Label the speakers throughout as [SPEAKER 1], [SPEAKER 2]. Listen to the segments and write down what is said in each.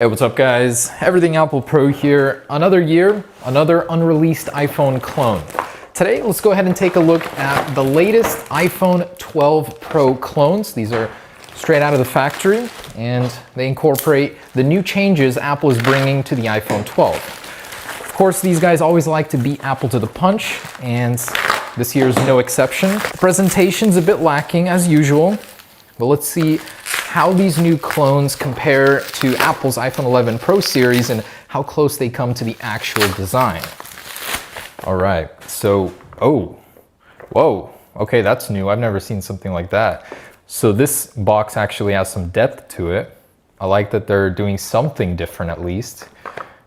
[SPEAKER 1] Hey, what's up guys? Everything Apple Pro here. Another year, another unreleased iPhone clone. Today, let's go ahead and take a look at the latest iPhone 12 Pro clones. These are straight out of the factory and they incorporate the new changes Apple is bringing to the iPhone 12. Of course, these guys always like to beat Apple to the punch, and this year is no exception. The presentation's a bit lacking as usual, but let's see how these new clones compare to Apple's iPhone 11 Pro series and how close they come to the actual design. All right, so, whoa, okay, that's new. I've never seen something like that. So this box actually has some depth to it. I like that they're doing something different at least.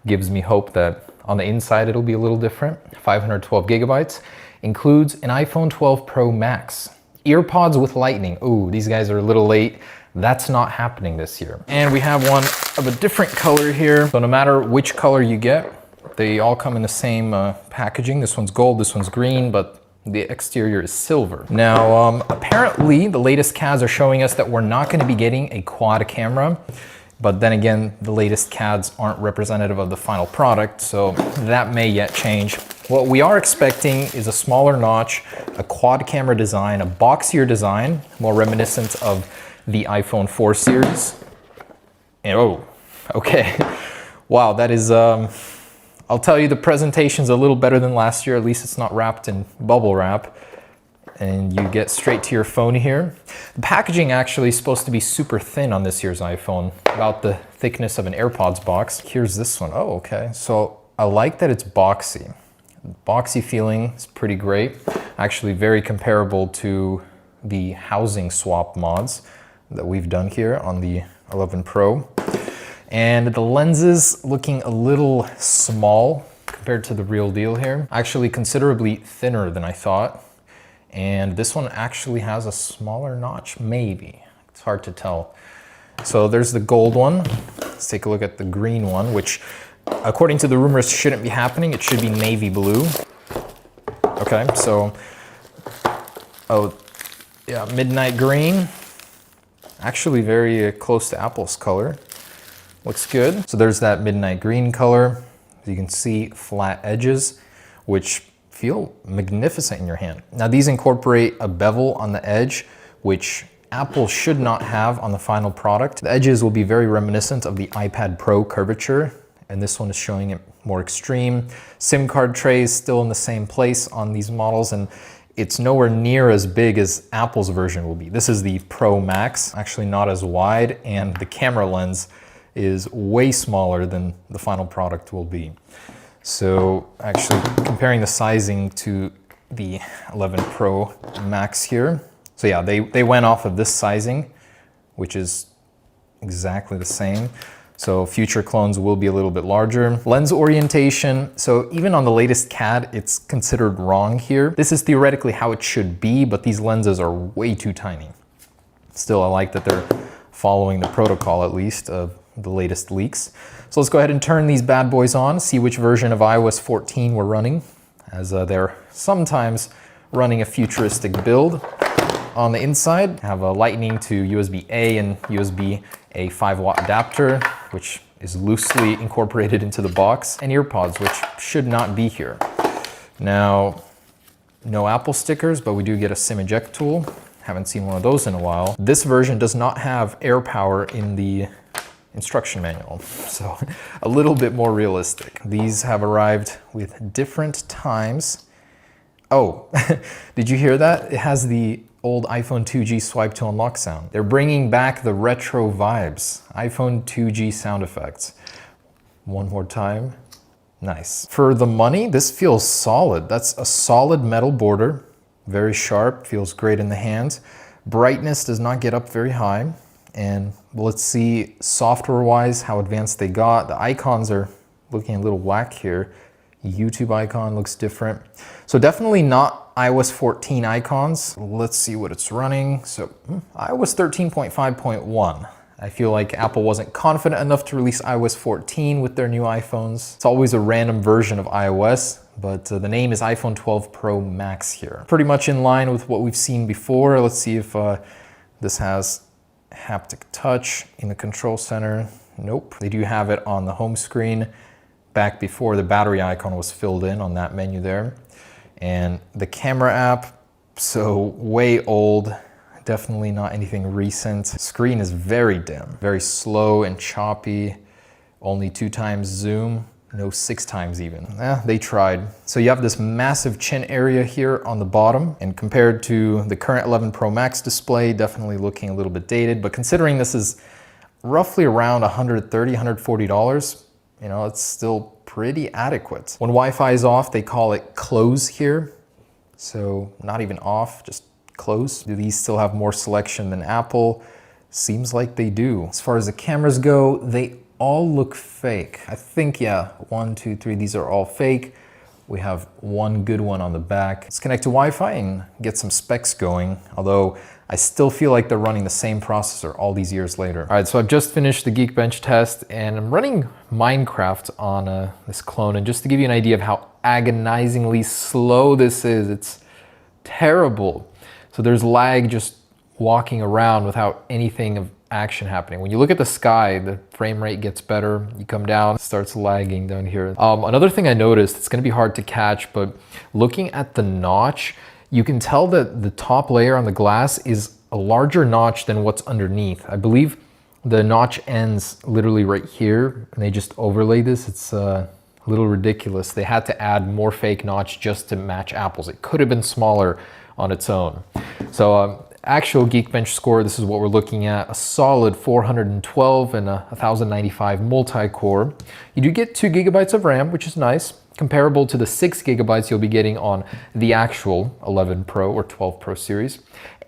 [SPEAKER 1] Gives me hope that on the inside it'll be a little different. 512 gigabytes. Includes an iPhone 12 Pro Max. EarPods with Lightning. Ooh, these guys are a little late. That's not happening this year. And we have one of a different color here. So no matter which color you get, they all come in the same packaging. This one's gold, this one's green, but the exterior is silver. Now, apparently the latest CADs are showing us that we're not gonna be getting a quad camera, but then again, the latest CADs aren't representative of the final product, so that may yet change. What we are expecting is a smaller notch, a quad camera design, a boxier design, more reminiscent of the iPhone 4 series. And oh, okay. Wow, that is, I'll tell you, the presentation's a little better than last year. At least it's not wrapped in bubble wrap. And you get straight to your phone here. The packaging actually is supposed to be super thin on this year's iPhone, about the thickness of an AirPods box. Here's this one. Oh, okay. So I like that it's boxy. Boxy feeling is pretty great. Actually very comparable to the housing swap mods that we've done here on the 11 Pro. And the lenses looking a little small compared to the real deal here. Actually considerably thinner than I thought. And this one actually has a smaller notch, maybe. It's hard to tell. So there's the gold one. Let's take a look at the green one, which according to the rumors shouldn't be happening. It should be navy blue. Okay, so, oh yeah, midnight green. Actually very close to Apple's color. Looks good. So there's that midnight green color. As you can see, flat edges, which feel magnificent in your hand. Now these incorporate a bevel on the edge, which Apple should not have on the final product. The edges will be very reminiscent of the iPad Pro curvature, and this one is showing it more extreme. SIM card trays still in the same place on these models, and it's nowhere near as big as Apple's version will be. This is the Pro Max, actually not as wide, and the camera lens is way smaller than the final product will be. So actually comparing the sizing to the 11 Pro Max here. So yeah, they went off of this sizing, which is exactly the same. So future clones will be a little bit larger. Lens orientation, so even on the latest CAD, it's considered wrong here. This is theoretically how it should be, but these lenses are way too tiny. Still, I like that they're following the protocol, at least, of the latest leaks. So let's go ahead and turn these bad boys on, see which version of iOS 14 we're running, as they're sometimes running a futuristic build. On the inside, have a Lightning to USB-A and USB-A 5-watt adapter, which is loosely incorporated into the box, and EarPods, which should not be here. Now, no Apple stickers, but we do get a SIM eject tool. Haven't seen one of those in a while. This version does not have AirPower in the instruction manual, so a little bit more realistic. These have arrived with different times. Oh, did you hear that? It has the old iPhone 2G swipe to unlock sound. They're bringing back the retro vibes. iPhone 2G sound effects. One more time. Nice. For the money, this feels solid. That's a solid metal border. Very sharp, feels great in the hands. Brightness does not get up very high. And let's see software-wise how advanced they got. The icons are looking a little whack here. YouTube icon looks different. So definitely not iOS 14 icons. Let's see what it's running. So iOS 13.5.1. I feel like Apple wasn't confident enough to release iOS 14 with their new iPhones. It's always a random version of iOS, but the name is iPhone 12 Pro Max here. Pretty much in line with what we've seen before. Let's see if this has haptic touch in the control center. Nope. They do have it on the home screen back before the battery icon was filled in on that menu there. And the camera app, so way old, definitely not anything recent. Screen is very dim, very slow and choppy, only 2x zoom, no 6x even. They tried. So you have this massive chin area here on the bottom, and compared to the current 11 Pro Max display, definitely looking a little bit dated, but considering this is roughly around $130, $140, you know, it's still pretty adequate. When Wi-Fi is off, they call it close here. So not even off, just close. Do these still have more selection than Apple? Seems like they do. As far as the cameras go, they all look fake. I think, yeah, 1, 2, 3, these are all fake. We have one good one on the back. Let's connect to Wi-Fi and get some specs going, although I still feel like they're running the same processor all these years later. All right, so I've just finished the Geekbench test and I'm running Minecraft on this clone. And just to give you an idea of how agonizingly slow this is, it's terrible. So there's lag just walking around without anything of action happening. When you look at the sky, the frame rate gets better. You come down, it starts lagging down here. Another thing I noticed, it's gonna be hard to catch, but looking at the notch, you can tell that the top layer on the glass is a larger notch than what's underneath. I believe the notch ends literally right here, and they just overlay this. It's a little ridiculous. They had to add more fake notch just to match Apple's. It could have been smaller on its own. So actual Geekbench score, this is what we're looking at, a solid 412 and a 1095 multi-core. You do get 2 GB of RAM, which is nice, comparable to the 6 GB you'll be getting on the actual 11 Pro or 12 Pro series.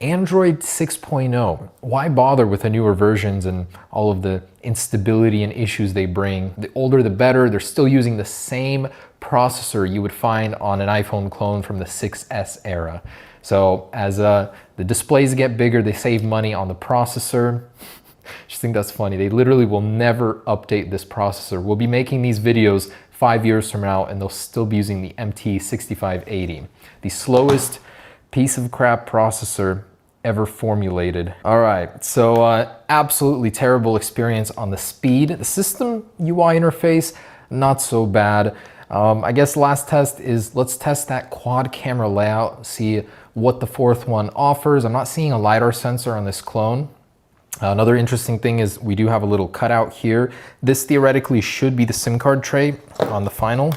[SPEAKER 1] Android 6.0, why bother with the newer versions and all of the instability and issues they bring? The older the better. They're still using the same processor you would find on an iPhone clone from the 6S era. So as the displays get bigger, they save money on the processor. Just think that's funny. They literally will never update this processor. We'll be making these videos 5 years from now and they'll still be using the MT6580, the slowest piece of crap processor ever formulated. All right, so absolutely terrible experience on the speed. The system UI interface, not so bad. I guess last test is let's test that quad camera layout, see what the fourth one offers. I'm not seeing a LiDAR sensor on this clone. Another interesting thing is we do have a little cutout here. This theoretically should be the SIM card tray on the final,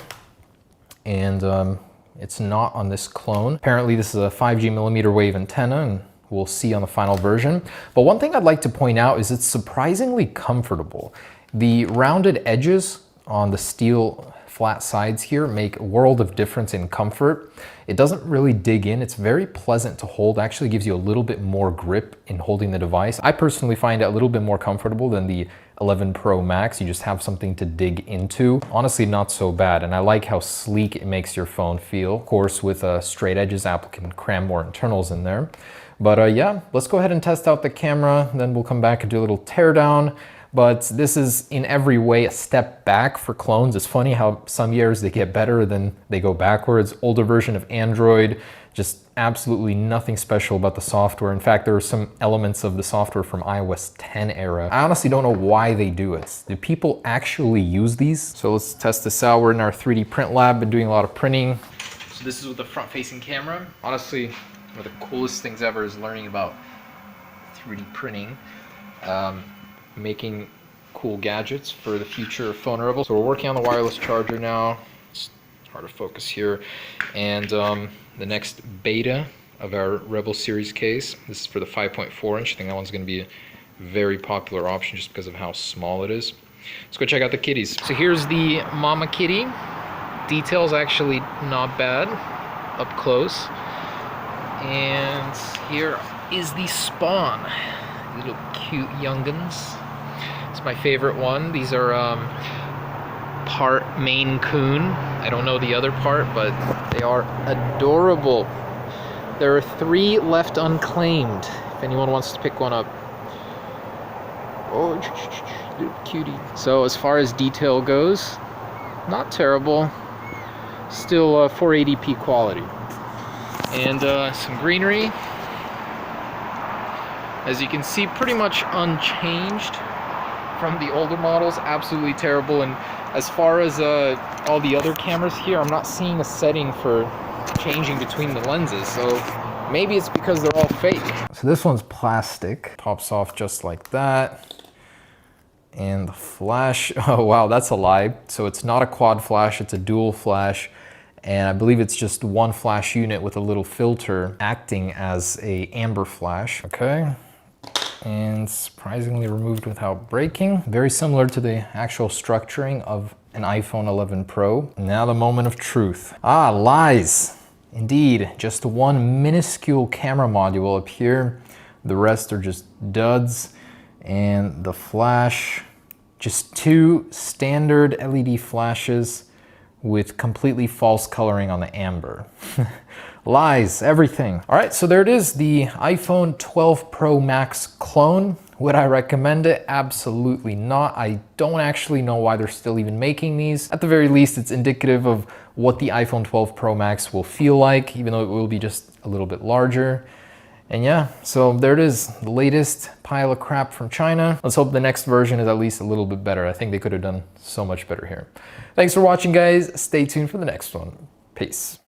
[SPEAKER 1] and it's not on this clone. Apparently this is a 5G millimeter wave antenna, and we'll see on the final version. But one thing I'd like to point out is it's surprisingly comfortable. The rounded edges on the steel flat sides here make a world of difference in comfort. It doesn't really dig in. It's very pleasant to hold. Actually gives you a little bit more grip in holding the device. I personally find it a little bit more comfortable than the 11 Pro Max. You just have something to dig into. Honestly, not so bad. And I like how sleek it makes your phone feel. Of course, with straight edges, Apple can cram more internals in there. But yeah, let's go ahead and test out the camera. Then we'll come back and do a little teardown. But this is in every way a step back for clones. It's funny how some years they get better, then they go backwards. Older version of Android, just absolutely nothing special about the software. In fact, there are some elements of the software from iOS 10 era. I honestly don't know why they do it. Do people actually use these? So let's test this out. We're in our 3D print lab, been doing a lot of printing. So this is with the front-facing camera. Honestly, one of the coolest things ever is learning about 3D printing. Making cool gadgets for the future of Phone Rebel. So we're working on the wireless charger now. It's hard to focus here. And the next beta of our Rebel series case. This is for the 5.4 inch. I think that one's going to be a very popular option just because of how small it is. Let's go check out the kitties. So here's the mama kitty. Details actually not bad up close. And here is the spawn. Little cute young'uns. It's my favorite one. These are part Maine Coon. I don't know the other part, but they are adorable. There are 3 left unclaimed, if anyone wants to pick one up. Oh, little cutie. So as far as detail goes, not terrible. Still 480p quality. And some greenery. As you can see, pretty much unchanged from the older models, absolutely terrible. And as far as all the other cameras here, I'm not seeing a setting for changing between the lenses, so maybe it's because they're all fake. So this one's plastic, pops off just like that. And the flash, oh wow, that's a lie. So it's not a quad flash, it's a dual flash. And I believe it's just one flash unit with a little filter acting as a amber flash. Okay, and surprisingly removed without breaking. Very similar to the actual structuring of an iPhone 11 Pro. Now the moment of truth. Ah, lies. Indeed, just one minuscule camera module up here. The rest are just duds. And the flash, just two standard LED flashes with completely false coloring on the amber. Lies, everything. All right, so there it is, the iPhone 12 Pro Max clone. Would I recommend it? Absolutely not. I don't actually know why they're still even making these. At the very least, it's indicative of what the iPhone 12 Pro Max will feel like, even though it will be just a little bit larger. And yeah, so there it is, the latest pile of crap from China. Let's hope the next version is at least a little bit better. I think they could have done so much better here. Thanks for watching, guys. Stay tuned for the next one. Peace.